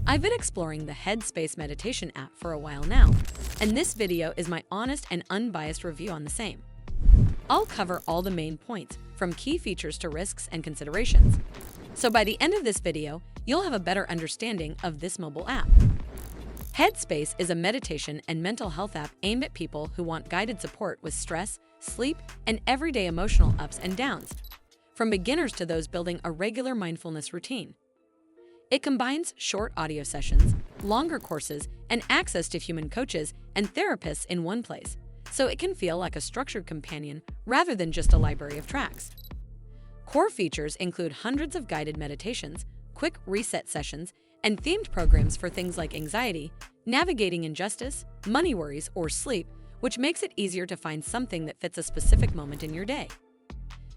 I've been exploring the Headspace meditation app for a while now, and this video is my honest and unbiased review on the same. I'll cover all the main points, from key features to risks and considerations. So by the end of this video, you'll have a better understanding of this mobile app. Headspace is a meditation and mental health app aimed at people who want guided support with stress, sleep, and everyday emotional ups and downs, from beginners to those building a regular mindfulness routine. It combines short audio sessions, longer courses, and access to human coaches and therapists in one place, so it can feel like a structured companion rather than just a library of tracks. Core features include hundreds of guided meditations, quick reset sessions, and themed programs for things like anxiety, navigating injustice, money worries, or sleep, which makes it easier to find something that fits a specific moment in your day.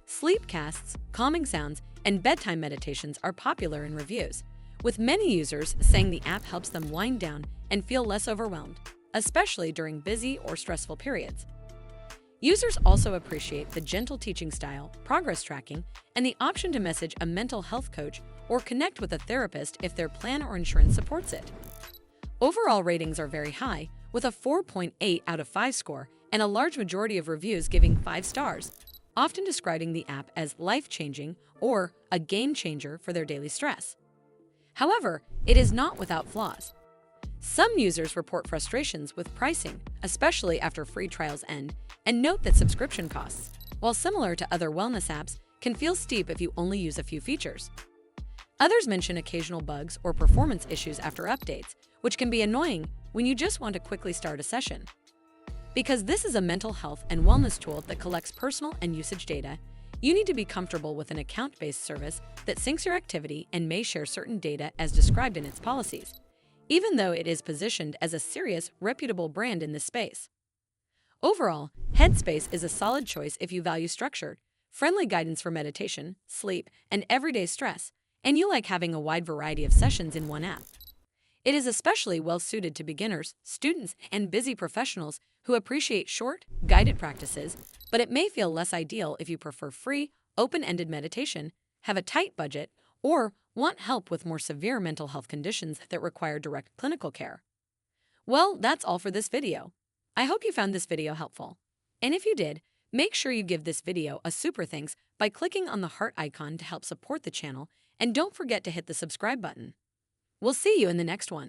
Sleep casts, calming sounds, and bedtime meditations are popular in reviews, with many users saying the app helps them wind down and feel less overwhelmed, especially during busy or stressful periods. Users also appreciate the gentle teaching style, progress tracking, and the option to message a mental health coach or connect with a therapist if their plan or insurance supports it. Overall ratings are very high, with a 4.8 out of 5 score and a large majority of reviews giving 5 stars, often describing the app as life-changing or a game changer for their daily stress. However, it is not without flaws. Some users report frustrations with pricing, especially after free trials end, and note that subscription costs, while similar to other wellness apps, can feel steep if you only use a few features. Others mention occasional bugs or performance issues after updates, which can be annoying when you just want to quickly start a session. Because this is a mental health and wellness tool that collects personal and usage data, you need to be comfortable with an account-based service that syncs your activity and may share certain data as described in its policies, even though it is positioned as a serious, reputable brand in this space. Overall, Headspace is a solid choice if you value structured, friendly guidance for meditation, sleep, and everyday stress, and you like having a wide variety of sessions in one app. It is especially well-suited to beginners, students, and busy professionals who appreciate short, guided practices, but it may feel less ideal if you prefer free, open-ended meditation, have a tight budget, or want help with more severe mental health conditions that require direct clinical care. Well, that's all for this video. I hope you found this video helpful. And if you did, make sure you give this video a super thanks by clicking on the heart icon to help support the channel, and don't forget to hit the subscribe button. We'll see you in the next one.